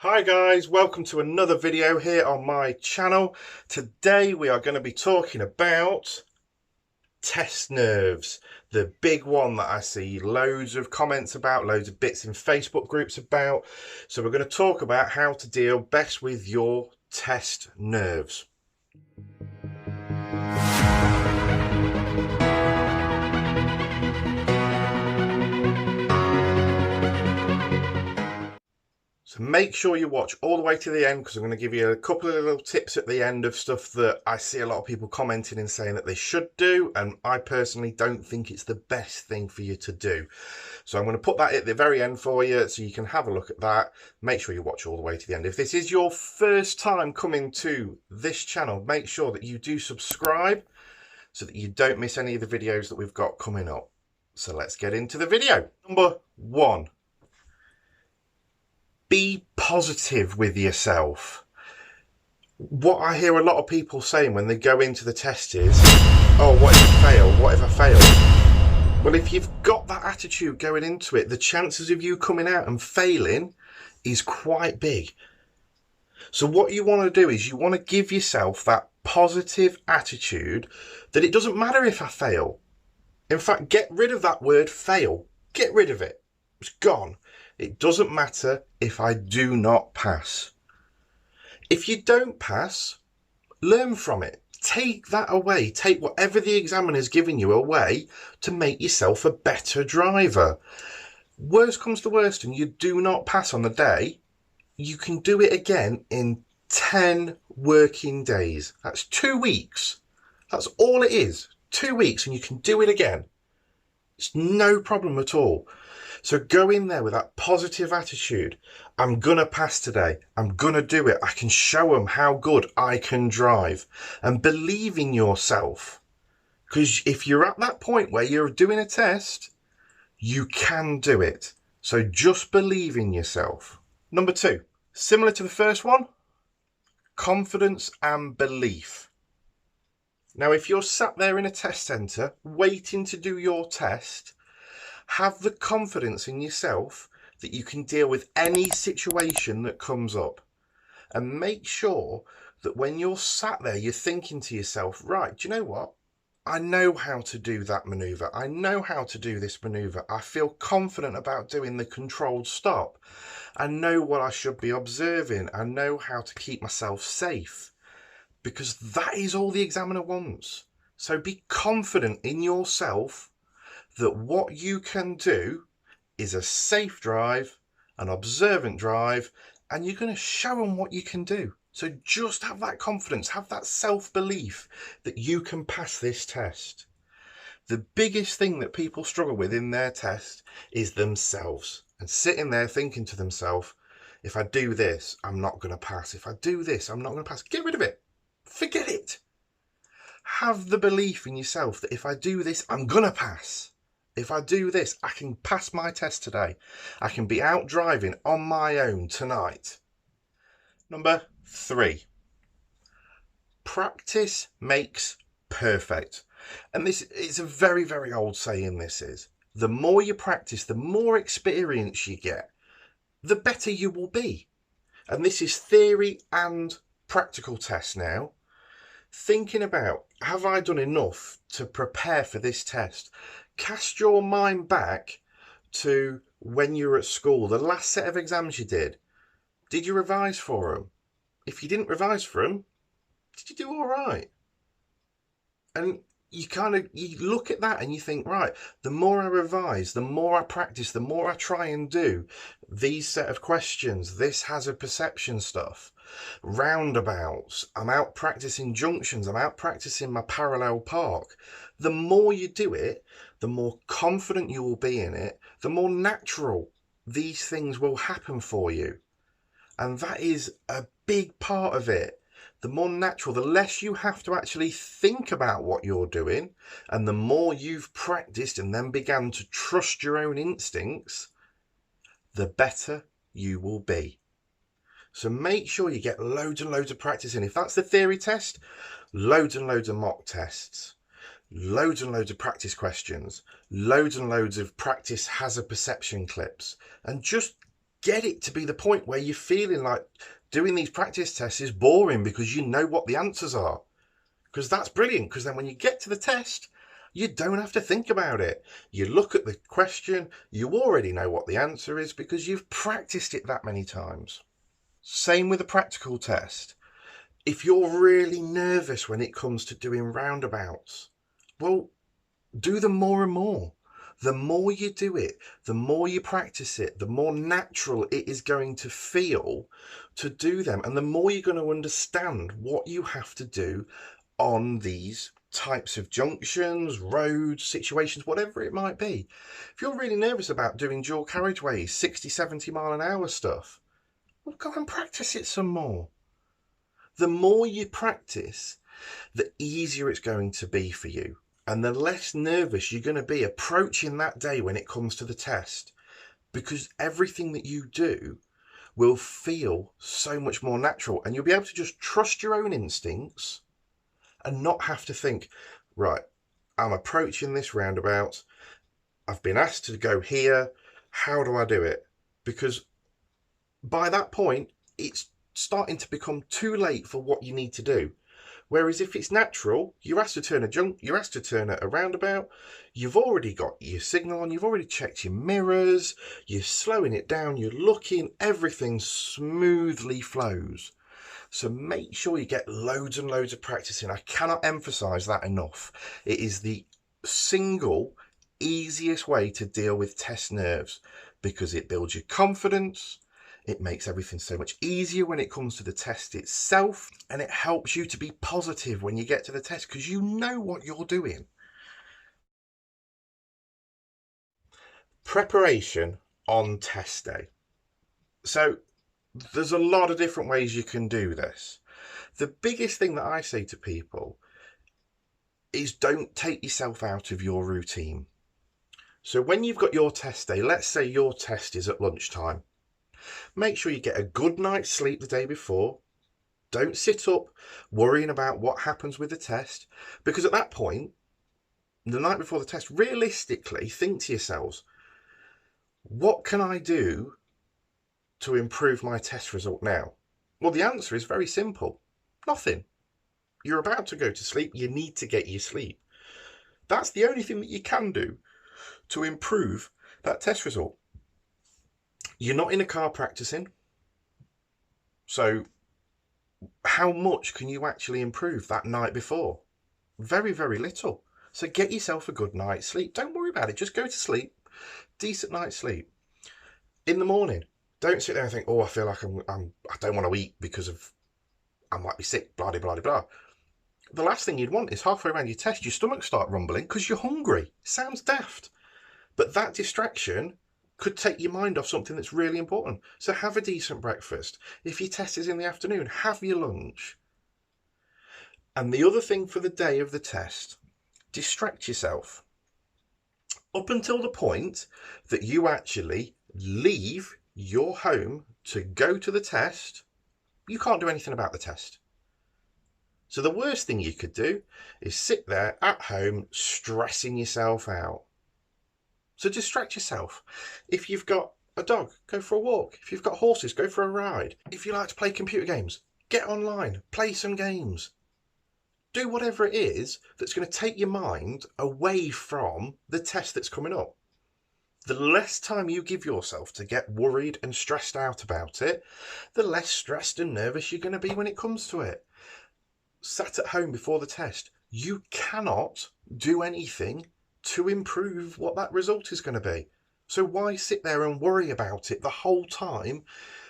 Hi guys, welcome to another video here on my channel. Today we are going to be talking about test nerves, the big one that I see loads of comments about, loads of bits in Facebook groups about. So we're going to talk about how to deal best with your test nerves. So make sure you watch all the way to the end, because I'm going to give you a couple of little tips at the end of stuff that I see a lot of people commenting and saying that they should do, and I personally don't think it's the best thing for you to do. So I'm going to put that at the very end for you so you can have a look at that. Make sure you watch all the way to the end. If this is your first time coming to this channel, make sure that you do subscribe so that you don't miss any of the videos that we've got coming up. So let's get into the video. Number one. Be positive with yourself. What I hear a lot of people saying when they go into the test is, oh, what if I fail? What if I fail? Well, if you've got that attitude going into it, the chances of you coming out and failing is quite big. So what you want to do is you want to give yourself that positive attitude that it doesn't matter if I fail. In fact, get rid of that word fail. Get rid of it. It's gone. It doesn't matter if I do not pass. If you don't pass, learn from it. Take that away. Take whatever the examiner's given you away to make yourself a better driver. Worst comes to worst and you do not pass on the day, you can do it again in 10 working days. That's 2 weeks. That's all it is. 2 weeks and you can do it again. It's no problem at all. So go in there with that positive attitude. I'm going to pass today. I'm going to do it. I can show them how good I can drive. And believe in yourself. Because if you're at that point where you're doing a test, you can do it. So just believe in yourself. Number two, similar to the first one, confidence and belief. Now, if you're sat there in a test centre waiting to do your test, have the confidence in yourself that you can deal with any situation that comes up. And make sure that when you're sat there, you're thinking to yourself, right, do you know what? I know how to do that manoeuvre. I know how to do this manoeuvre. I feel confident about doing the controlled stop. I know what I should be observing. I know how to keep myself safe. Because that is all the examiner wants. So be confident in yourself that what you can do is a safe drive, an observant drive, and you're going to show them what you can do. So just have that confidence, have that self-belief that you can pass this test. The biggest thing that people struggle with in their test is themselves, and sitting there thinking to themselves, if I do this, I'm not going to pass. If I do this, I'm not going to pass. Get rid of it. Forget it. Have the belief in yourself that if I do this, I'm going to pass. If I do this, I can pass my test today. I can be out driving on my own tonight. Number three, practice makes perfect. And this is a very, very old saying, this is. The more you practice, the more experience you get, the better you will be. And this is theory and practical tests now. Thinking about, have I done enough to prepare for this test? Cast your mind back to when you were at school, the last set of exams you did. Did you revise for them? If you didn't revise for them, did you do all right? And you look at that and you think, right, the more I revise, the more I practice, the more I try and do these set of questions, this hazard perception stuff, roundabouts, I'm out practicing junctions, I'm out practicing my parallel park. The more you do it, the more confident you will be in it, the more natural these things will happen for you. And that is a big part of it. The more natural, the less you have to actually think about what you're doing, and the more you've practiced and then began to trust your own instincts, the better you will be. So make sure you get loads and loads of practice in. If that's the theory test, loads and loads of mock tests, loads and loads of practice questions, loads and loads of practice hazard perception clips, and just get it to be the point where you're feeling like doing these practice tests is boring because you know what the answers are. Because that's brilliant, because then when you get to the test, you don't have to think about it. You look at the question, you already know what the answer is because you've practiced it that many times. Same with a practical test. If you're really nervous when it comes to doing roundabouts, well, do them more and more. The more you do it, the more you practice it, the more natural it is going to feel to do them. And the more you're going to understand what you have to do on these types of junctions, roads, situations, whatever it might be. If you're really nervous about doing dual carriageways, 60, 70 mile an hour stuff, well, go and practice it some more. The more you practice, the easier it's going to be for you. And the less nervous you're going to be approaching that day when it comes to the test, because everything that you do will feel so much more natural, and you'll be able to just trust your own instincts and not have to think, right, I'm approaching this roundabout, I've been asked to go here, how do I do it? Because by that point, it's starting to become too late for what you need to do. Whereas if it's natural, you're asked to turn you're asked to turn a roundabout, you've already got your signal on, you've already checked your mirrors, you're slowing it down, you're looking, everything smoothly flows. So make sure you get loads and loads of practice in. I cannot emphasize that enough. It is the single easiest way to deal with test nerves because it builds your confidence. It makes everything so much easier when it comes to the test itself, and it helps you to be positive when you get to the test because you know what you're doing. Preparation on test day. So there's a lot of different ways you can do this. The biggest thing that I say to people is don't take yourself out of your routine. So when you've got your test day, let's say your test is at lunchtime, make sure you get a good night's sleep the day before. Don't sit up worrying about what happens with the test, because at that point, the night before the test, realistically think to yourselves, what can I do to improve my test result now? Well, the answer is very simple. Nothing. You're about to go to sleep. You need to get your sleep. That's the only thing that you can do to improve that test result. You're not in a car practicing. So how much can you actually improve that night before? Very, very little. So get yourself a good night's sleep. Don't worry about it. Just go to sleep. Decent night's sleep. In the morning, don't sit there and think, oh, I feel like I don't want to eat because of I might be sick, blah, blah, blah, blah. The last thing you'd want is halfway around your test, your stomach start rumbling because you're hungry. Sounds daft. But that distraction could take your mind off something that's really important. So have a decent breakfast. If your test is in the afternoon, have your lunch. And the other thing for the day of the test, distract yourself. Up until the point that you actually leave your home to go to the test, you can't do anything about the test. So the worst thing you could do is sit there at home stressing yourself out. So distract yourself. If you've got a dog, go for a walk. If you've got horses, go for a ride. If you like to play computer games, get online, play some games. Do whatever it is that's going to take your mind away from the test that's coming up. The less time you give yourself to get worried and stressed out about it, the less stressed and nervous you're going to be when it comes to it. Sat at home before the test, you cannot do anything to improve what that result is going to be. So why sit there and worry about it the whole time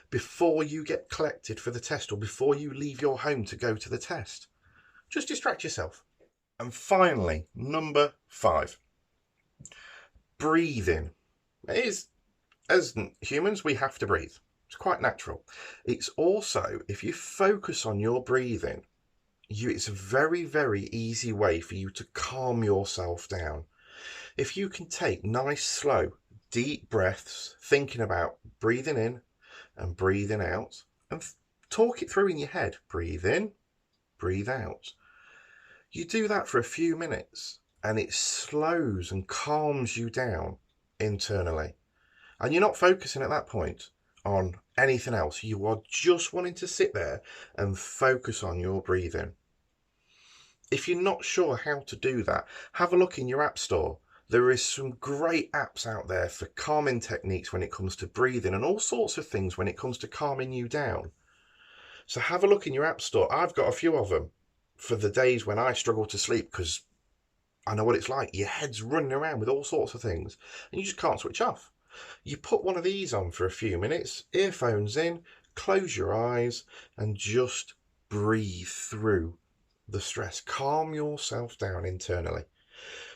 before you get collected for the test or before you leave your home to go to the test? Just distract yourself. And finally, number 5, breathing. It is, as humans, we have to breathe. It's quite natural. It's also, if you focus on your breathing, it's a very, very easy way for you to calm yourself down. If you can take nice, slow, deep breaths, thinking about breathing in and breathing out, and talk it through in your head. Breathe in, breathe out. You do that for a few minutes and it slows and calms you down internally. And you're not focusing at that point on anything else. You are just wanting to sit there and focus on your breathing. If you're not sure how to do that, have a look in your app store. There is some great apps out there for calming techniques when it comes to breathing and all sorts of things when it comes to calming you down. So have a look in your app store. I've got a few of them for the days when I struggle to sleep, because I know what it's like. Your head's running around with all sorts of things and you just can't switch off. You put one of these on for a few minutes, earphones in, close your eyes and just breathe through the stress. Calm yourself down internally.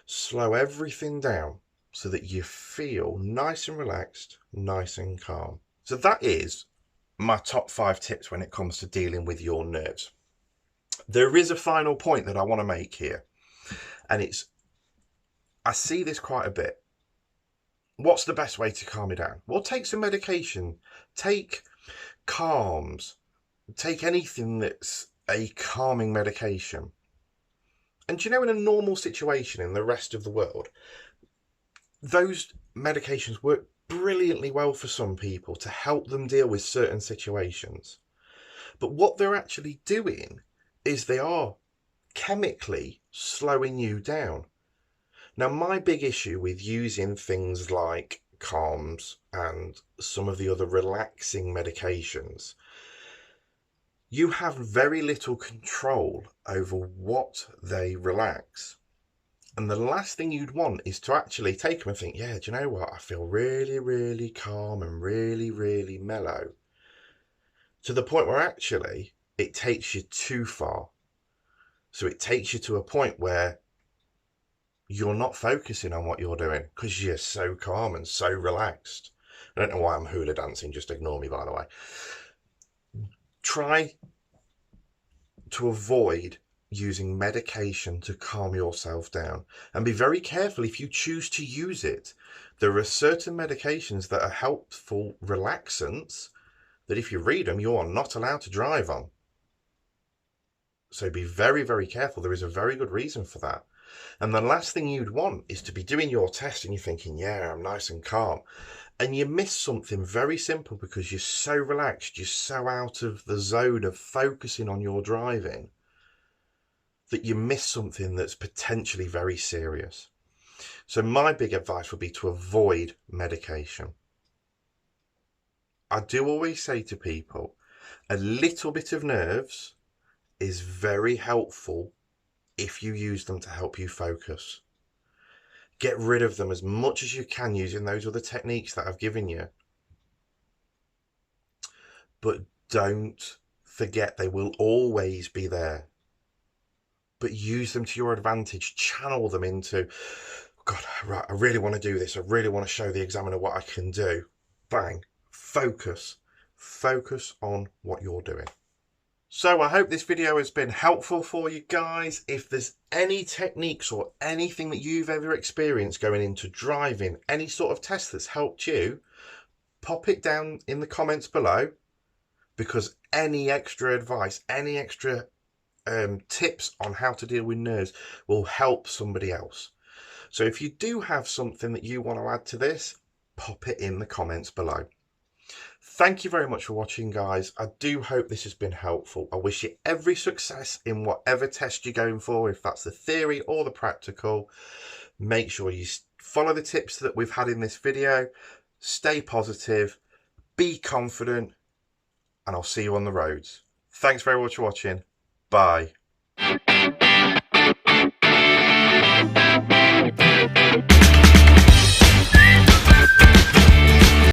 Slow everything down so that you feel nice and relaxed, nice and calm. So that is my top 5 tips when it comes to dealing with your nerves. There is a final point that I want to make here, and I see this quite a bit. What's the best way to calm me down? Well, take some medication, take calms, take anything that's a calming medication. And you know, in a normal situation in the rest of the world, those medications work brilliantly well for some people to help them deal with certain situations. But what they're actually doing is they are chemically slowing you down. Now, my big issue with using things like calms and some of the other relaxing medications, you have very little control over what they relax. And the last thing you'd want is to actually take them and think, yeah, do you know what? I feel really, really calm and really, really mellow. To the point where actually it takes you too far. So it takes you to a point where you're not focusing on what you're doing because you're so calm and so relaxed. I don't know why I'm hula dancing, just ignore me, by the way. Try to avoid using medication to calm yourself down, and be very careful if you choose to use it. There are certain medications that are helpful relaxants that if you read them, you are not allowed to drive on. So be very, very careful. There is a very good reason for that. And the last thing you'd want is to be doing your test and you're thinking, yeah, I'm nice and calm, and you miss something very simple because you're so relaxed, you're so out of the zone of focusing on your driving, that you miss something that's potentially very serious. So my big advice would be to avoid medication. I do always say to people, a little bit of nerves is very helpful if you use them to help you focus. Get rid of them as much as you can using those other techniques that I've given you. But don't forget, they will always be there. But use them to your advantage. Channel them into, God, right, I really want to do this. I really want to show the examiner what I can do. Bang. Focus. Focus on what you're doing. So I hope this video has been helpful for you guys. If there's any techniques or anything that you've ever experienced going into driving, any sort of test that's helped you, pop it down in the comments below, because any extra advice, any extra tips on how to deal with nerves will help somebody else. So if you do have something that you want to add to this, pop it in the comments below. Thank you very much for watching, guys. I do hope this has been helpful. I wish you every success in whatever test you're going for, if that's the theory or the practical. Make sure you follow the tips that we've had in this video. Stay positive, be confident, and I'll see you on the roads. Thanks very much for watching. Bye.